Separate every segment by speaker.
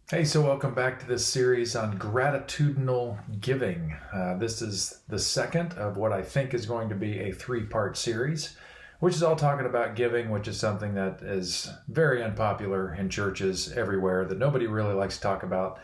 Speaker 1: Hey, so welcome back to this series on gratitudinal giving. This is the second of what I think is going to be a three-part series, which is all talking about giving, which is something that is very unpopular in churches everywhere that nobody really likes to talk about,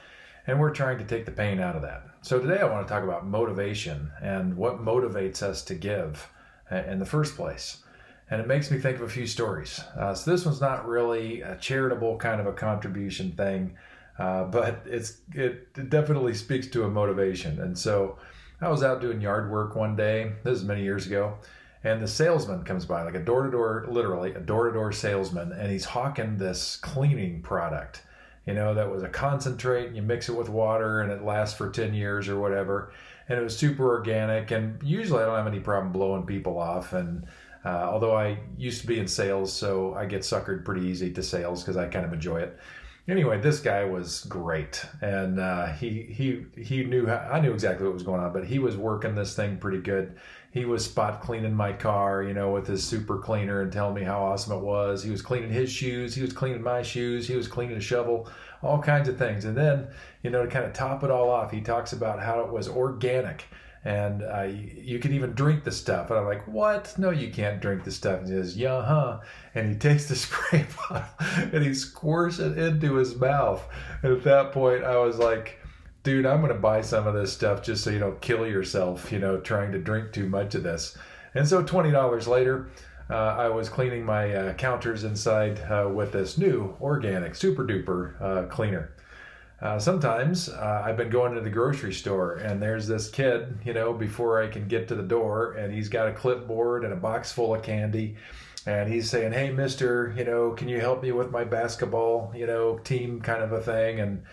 Speaker 1: and we're trying to take the pain out of that. So today I want to talk about motivation and what motivates us to give in the first place. And it makes me think of a few stories. So this one's not really a charitable kind of a contribution thing. But it definitely speaks to a motivation. And so I was out doing yard work one day, this is many years ago, and the salesman comes by, like a door-to-door, literally a door-to-door salesman, and he's hawking this cleaning product, that was a concentrate, and you mix it with water and it lasts for 10 years or whatever. And it was super organic, and usually I don't have any problem blowing people off. And although I used to be in sales, so I get suckered pretty easy to sales because I kind of enjoy it. Anyway, this guy was great, and he knew I knew exactly what was going on, but he was working this thing pretty good. He was spot cleaning my car, with his super cleaner and telling me how awesome it was. He was cleaning his shoes, he was cleaning my shoes, he was cleaning a shovel, all kinds of things. And then, to kind of top it all off, he talks about how it was organic. And you can even drink the stuff. And I'm like, what? No, you can't drink the stuff. And he says, yeah, huh? And he takes the spray bottle and he squirts it into his mouth. And at that point, I was like, dude, I'm going to buy some of this stuff just so you don't kill yourself, trying to drink too much of this. And so $20 later, I was cleaning my counters inside with this new organic super duper cleaner. Sometimes I've been going to the grocery store and there's this kid, before I can get to the door, and he's got a clipboard and a box full of candy, and he's saying, hey, mister, can you help me with my basketball, team kind of a thing. And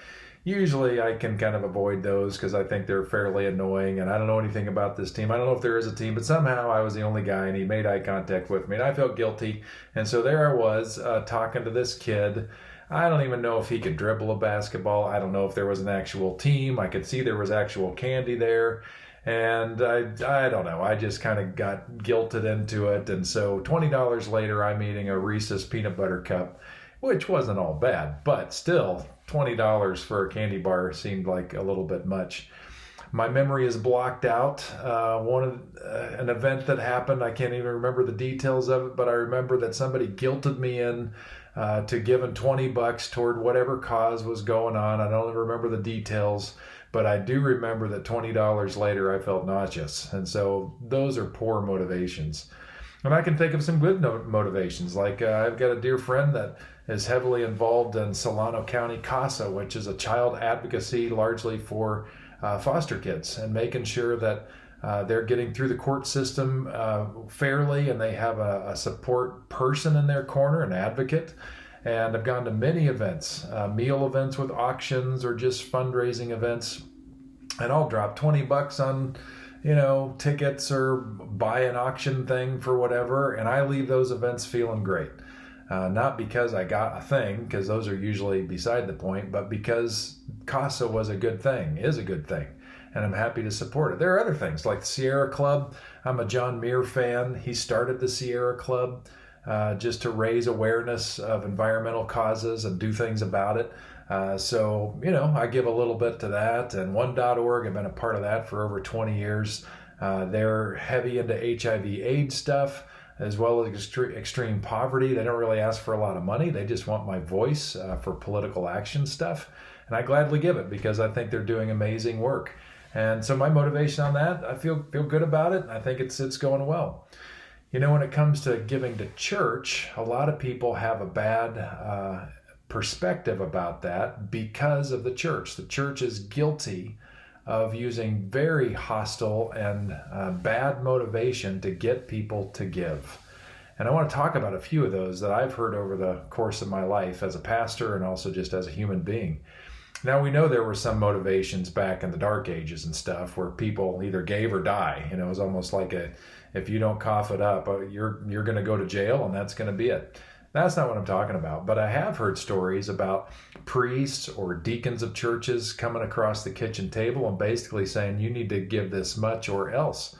Speaker 1: usually I can kind of avoid those because I think they're fairly annoying, and I don't know anything about this team. I don't know if there is a team, but somehow I was the only guy and he made eye contact with me and I felt guilty. And so there I was talking to this kid. I don't even know if he could dribble a basketball. I don't know if there was an actual team. I could see there was actual candy there. And I don't know. I just kind of got guilted into it. And so $20 later, I'm eating a Reese's peanut butter cup, which wasn't all bad. But still, $20 for a candy bar seemed like a little bit much. My memory is blocked out. An event that happened, I can't even remember the details of it, but I remember that somebody guilted me in to giving $20 toward whatever cause was going on. I don't remember the details, but I do remember that $20 later I felt nauseous. And so those are poor motivations. And I can think of some good motivations. Like I've got a dear friend that is heavily involved in Solano County CASA, which is a child advocacy largely for foster kids, and making sure that they're getting through the court system fairly, and they have a support person in their corner, an advocate. And I've gone to many events, meal events with auctions or just fundraising events, and I'll drop $20 on tickets or buy an auction thing for whatever, and I leave those events feeling great. Not because I got a thing, because those are usually beside the point, but because CASA was a good thing, is a good thing, and I'm happy to support it. There are other things like the Sierra Club. I'm a John Muir fan. He started the Sierra Club just to raise awareness of environmental causes and do things about it. So I give a little bit to that. And One.org, I've been a part of that for over 20 years. They're heavy into HIV/AIDS stuff, as well as extreme poverty. They don't really ask for a lot of money. They just want my voice for political action stuff. And I gladly give it because I think they're doing amazing work. And so my motivation on that, I feel good about it. I think it's going well. When it comes to giving to church, a lot of people have a bad perspective about that because of the church. The church is guilty of using very hostile and bad motivation to get people to give. And I want to talk about a few of those that I've heard over the course of my life as a pastor and also just as a human being. Now, we know there were some motivations back in the dark ages and stuff where people either gave or die. It was almost like if you don't cough it up, you're going to go to jail and that's going to be it. That's not what I'm talking about. But I have heard stories about priests or deacons of churches coming across the kitchen table and basically saying, you need to give this much or else.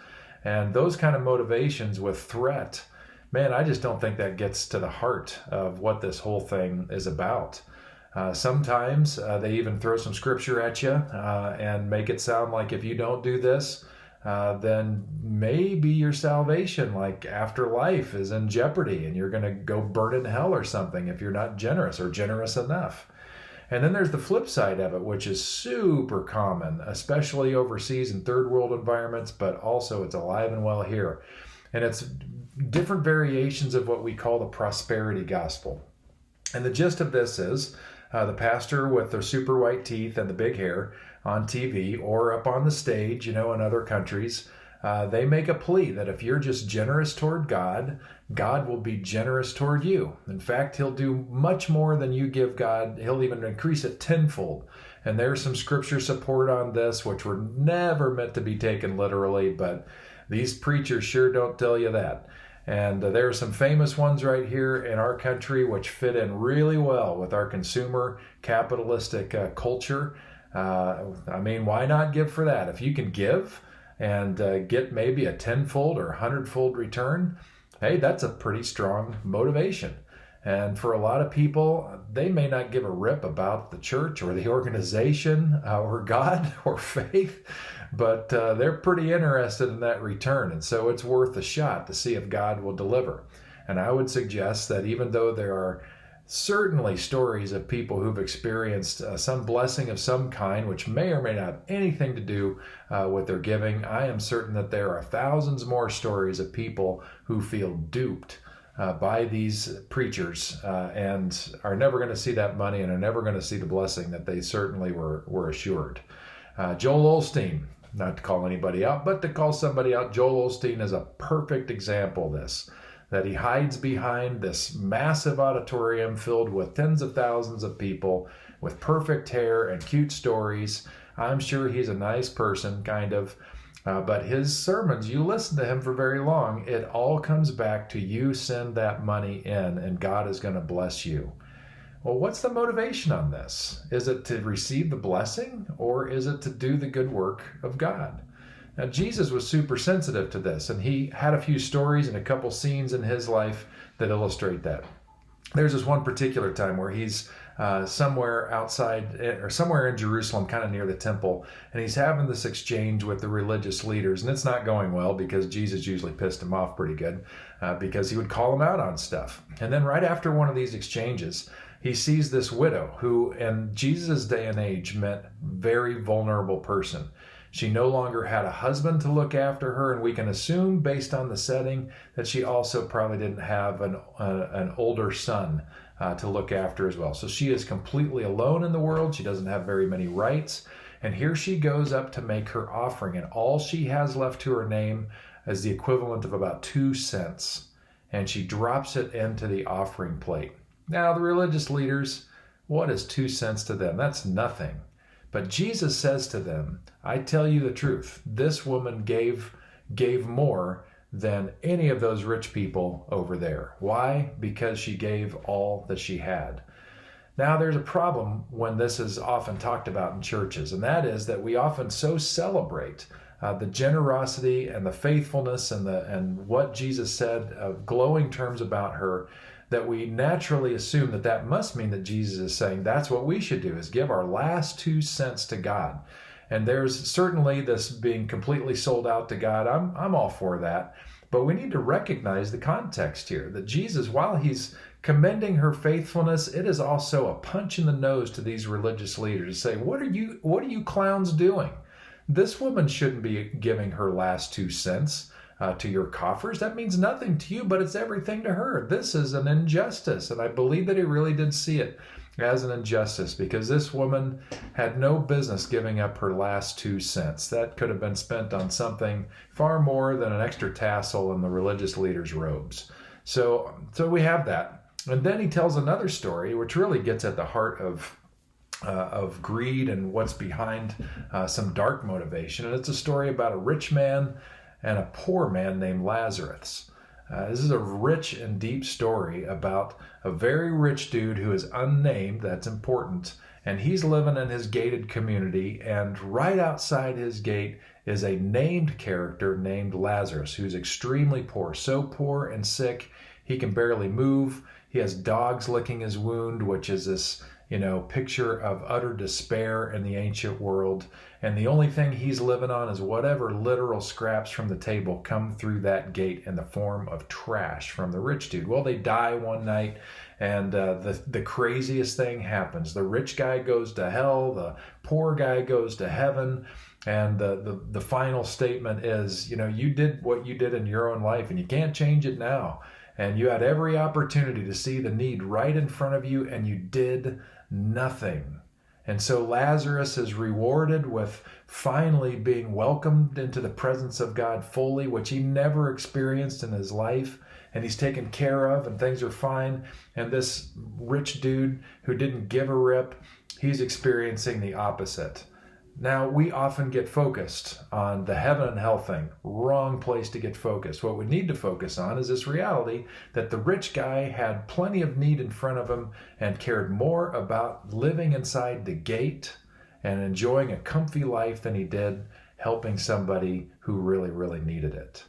Speaker 1: And those kind of motivations with threat, man, I just don't think that gets to the heart of what this whole thing is about. Sometimes they even throw some scripture at you and make it sound like if you don't do this, then maybe your salvation, like afterlife, is in jeopardy and you're going to go burn in hell or something if you're not generous or generous enough. And then there's the flip side of it, which is super common, especially overseas in third world environments, but also it's alive and well here. And it's different variations of what we call the prosperity gospel. And the gist of this is the pastor with their super white teeth and the big hair on TV or up on the stage, in other countries, they make a plea that if you're just generous toward God, God will be generous toward you. In fact, he'll do much more than you give God. He'll even increase it tenfold. And there's some scripture support on this, which were never meant to be taken literally, but these preachers sure don't tell you that. And there are some famous ones right here in our country which fit in really well with our consumer capitalistic culture. Why not give for that? If you can give and get maybe a tenfold or 100-fold return, hey, that's a pretty strong motivation. And for a lot of people, they may not give a rip about the church or the organization or God or faith, but they're pretty interested in that return. And so it's worth a shot to see if God will deliver. And I would suggest that even though there are certainly stories of people who've experienced some blessing of some kind, which may or may not have anything to do with their giving, I am certain that there are thousands more stories of people who feel duped by these preachers and are never going to see that money and are never going to see the blessing that they certainly were assured. Joel Olsteen, not to call anybody out, but to call somebody out, Joel Olsteen is a perfect example of this, that he hides behind this massive auditorium filled with tens of thousands of people with perfect hair and cute stories. I'm sure he's a nice person, kind of, but his sermons, you listen to him for very long, it all comes back to you send that money in and God is going to bless you. Well, what's the motivation on this? Is it to receive the blessing or is it to do the good work of God? Now, Jesus was super sensitive to this, and he had a few stories and a couple scenes in his life that illustrate that. There's this one particular time where he's somewhere outside or somewhere in Jerusalem, kind of near the temple, and he's having this exchange with the religious leaders, and it's not going well because Jesus usually pissed him off pretty good because he would call him out on stuff. And then right after one of these exchanges, he sees this widow who, in Jesus' day and age, meant very vulnerable person. She no longer had a husband to look after her, and we can assume, based on the setting, that she also probably didn't have an older son to look after as well. So she is completely alone in the world. She doesn't have very many rights. And here she goes up to make her offering, and all she has left to her name is the equivalent of about 2 cents. And she drops it into the offering plate. Now, the religious leaders, what is 2 cents to them? That's nothing. But Jesus says to them, I tell you the truth, this woman gave more than any of those rich people over there. Why? Because she gave all that she had. Now, there's a problem when this is often talked about in churches, and that is that we often so celebrate the generosity and the faithfulness and what Jesus said of glowing terms about her, that we naturally assume that must mean that Jesus is saying that's what we should do, is give our last 2 cents to God. And there's certainly this being completely sold out to God. I'm all for that. But we need to recognize the context here, that Jesus, while he's commending her faithfulness, it is also a punch in the nose to these religious leaders to say, what are you clowns doing? This woman shouldn't be giving her last 2 cents. To your coffers. That means nothing to you, but it's everything to her. This is an injustice, and I believe that he really did see it as an injustice because this woman had no business giving up her last 2 cents. That could have been spent on something far more than an extra tassel in the religious leaders' robes. So we have that. And then he tells another story, which really gets at the heart of greed and what's behind some dark motivation. And it's a story about a rich man and a poor man named Lazarus. This is a rich and deep story about a very rich dude who is unnamed, that's important, and he's living in his gated community, and right outside his gate is a named character named Lazarus, who's extremely poor, so poor and sick he can barely move. He has dogs licking his wound, which is this picture of utter despair in the ancient world. And the only thing he's living on is whatever literal scraps from the table come through that gate in the form of trash from the rich dude. Well, they die one night, and the craziest thing happens. The rich guy goes to hell, the poor guy goes to heaven. And the final statement is, you did what you did in your own life, and you can't change it now. And you had every opportunity to see the need right in front of you, and you did nothing. And so Lazarus is rewarded with finally being welcomed into the presence of God fully, which he never experienced in his life. And he's taken care of, and things are fine. And this rich dude who didn't give a rip, he's experiencing the opposite. Now, we often get focused on the heaven and hell thing. Wrong place to get focused. What we need to focus on is this reality that the rich guy had plenty of need in front of him and cared more about living inside the gate and enjoying a comfy life than he did helping somebody who really, really needed it.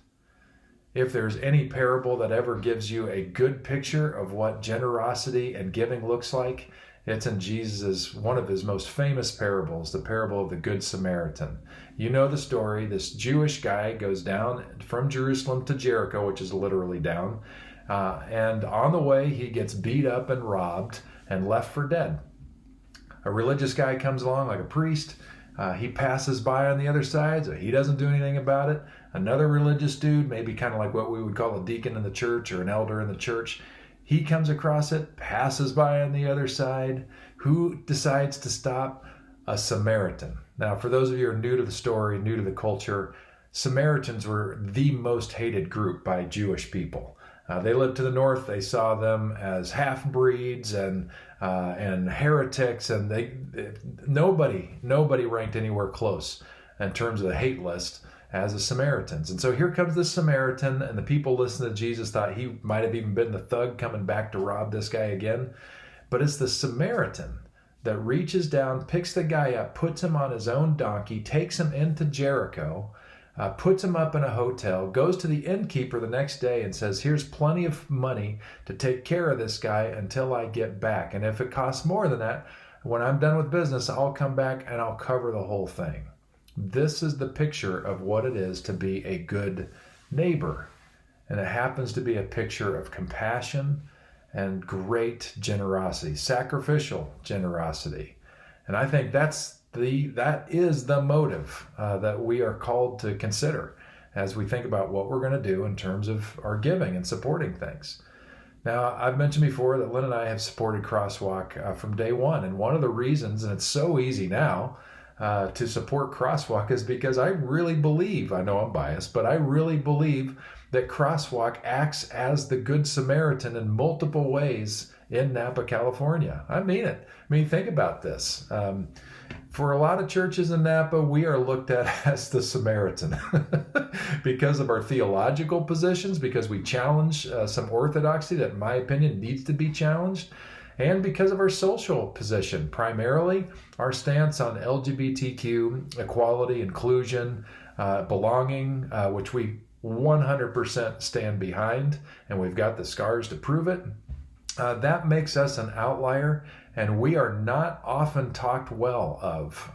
Speaker 1: If there's any parable that ever gives you a good picture of what generosity and giving looks like, it's in Jesus' one of his most famous parables, the parable of the Good Samaritan. You know the story. This Jewish guy goes down from Jerusalem to Jericho, which is literally down, and on the way he gets beat up and robbed and left for dead. A religious guy comes along, like a priest. He passes by on the other side, so he doesn't do anything about it. Another religious dude, maybe kind of like what we would call a deacon in the church or an elder in the church, he comes across it, passes by on the other side. Who decides to stop? A Samaritan. Now, for those of you who are new to the story, new to the culture, Samaritans were the most hated group by Jewish people. They lived to the north. They saw them as half-breeds and heretics, and nobody ranked anywhere close in terms of the hate list as the Samaritans. And so here comes the Samaritan, and the people listening to Jesus thought he might have even been the thug coming back to rob this guy again. But it's the Samaritan that reaches down, picks the guy up, puts him on his own donkey, takes him into Jericho, puts him up in a hotel, goes to the innkeeper the next day and says, here's plenty of money to take care of this guy until I get back. And if it costs more than that, when I'm done with business, I'll come back and I'll cover the whole thing. This is the picture of what it is to be a good neighbor. And it happens to be a picture of compassion and great generosity, sacrificial generosity. And I think that is the motive that we are called to consider as we think about what we're going to do in terms of our giving and supporting things. Now, I've mentioned before that Lynn and I have supported Crosswalk from day one. And one of the reasons, and it's so easy now, to support Crosswalk is because I really believe, I know I'm biased, but I really believe that Crosswalk acts as the Good Samaritan in multiple ways in Napa, California. I mean it. I mean, think about this. For a lot of churches in Napa, we are looked at as the Samaritan because of our theological positions, because we challenge some orthodoxy that, in my opinion, needs to be challenged, and because of our social position, primarily our stance on LGBTQ, equality, inclusion, belonging, which we 100% stand behind, and we've got the scars to prove it. That makes us an outlier, and we are not often talked well of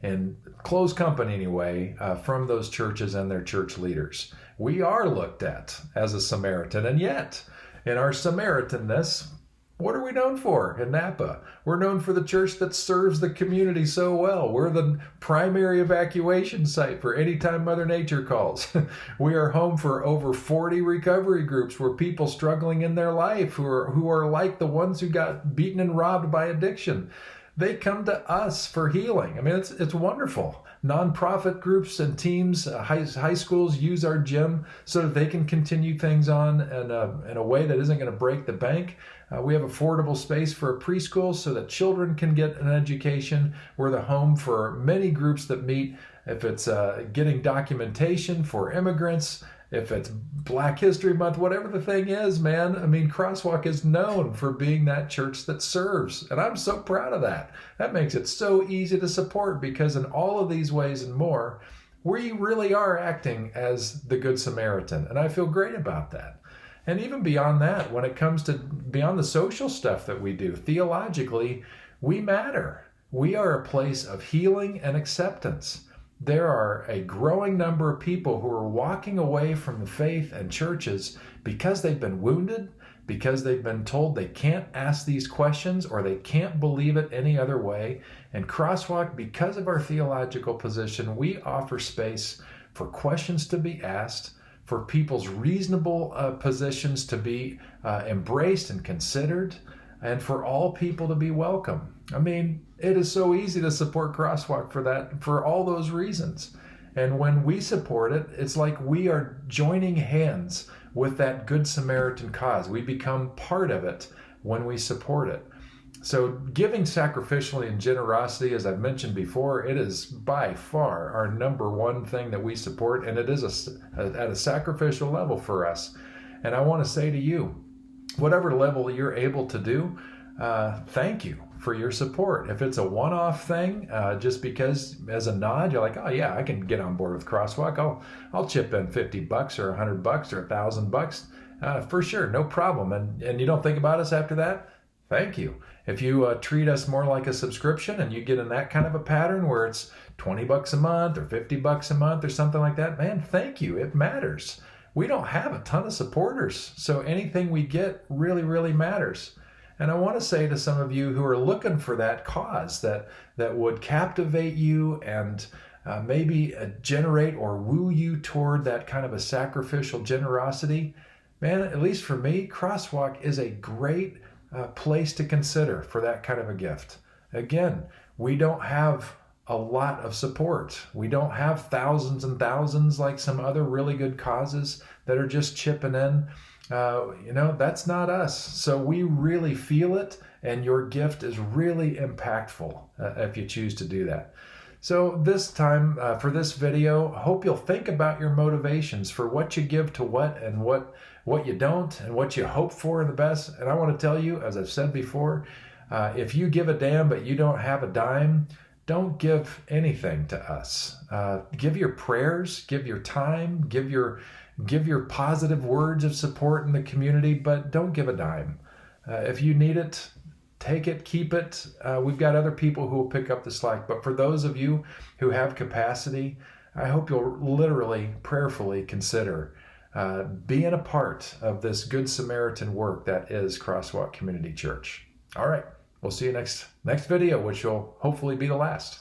Speaker 1: in close company anyway, from those churches and their church leaders. We are looked at as a Samaritan, and yet in our Samaritanness, what are we known for in Napa? We're known for the church that serves the community so well. We're the primary evacuation site for any time Mother Nature calls. We are home for over 40 recovery groups where people struggling in their life who are like the ones who got beaten and robbed by addiction. They come to us for healing. I mean, it's wonderful. Nonprofit groups and teams, high schools use our gym so that they can continue things on in a way that isn't going to break the bank. We have affordable space for a preschool so that children can get an education. We're the home for many groups that meet. If it's getting documentation for immigrants, if it's Black History Month, whatever the thing is, man, I mean, Crosswalk is known for being that church that serves. And I'm so proud of that. That makes it so easy to support, because in all of these ways and more, we really are acting as the Good Samaritan. And I feel great about that. And even beyond that, when it comes to beyond the social stuff that we do, theologically, we matter. We are a place of healing and acceptance. There are a growing number of people who are walking away from the faith and churches because they've been wounded, because they've been told they can't ask these questions or they can't believe it any other way. And Crosswalk, because of our theological position, we offer space for questions to be asked, for people's reasonable positions to be embraced and considered, and for all people to be welcome. I mean, it is so easy to support Crosswalk for all those reasons. And when we support it, it's like we are joining hands with that Good Samaritan cause. We become part of it when we support it. So giving sacrificially and generosity, as I've mentioned before, it is by far our number one thing that we support, and it is at a sacrificial level for us. And I want to say to you, whatever level you're able to do, thank you for your support. If it's a one-off thing, just because as a nod, you're like, oh yeah, I can get on board with Crosswalk. I'll chip in $50 or $100 or $1,000, for sure, no problem. And you don't think about us after that? Thank you. If you treat us more like a subscription and you get in that kind of a pattern where it's $20 a month or $50 a month or something like that, man, thank you. It matters. We don't have a ton of supporters, so anything we get really, really matters. And I want to say to some of you who are looking for that cause that would captivate you and maybe generate or woo you toward that kind of a sacrificial generosity, man, at least for me, Crosswalk is a great place to consider for that kind of a gift. Again, we don't have a lot of support. We don't have thousands and thousands like some other really good causes that are just chipping in. That's not us. So we really feel it, and your gift is really impactful if you choose to do that. So this time for this video, I hope you'll think about your motivations for what you give to what and what you don't and what you hope for in the best. And I want to tell you, as I've said before, if you give a damn but you don't have a dime, don't give anything to us. Give your prayers, give your time, give your positive words of support in the community, but don't give a dime. If you need it, take it, keep it. We've got other people who will pick up the slack. But for those of you who have capacity, I hope you'll literally, prayerfully consider being a part of this Good Samaritan work that is Crosswalk Community Church. All right, we'll see you next video, which will hopefully be the last.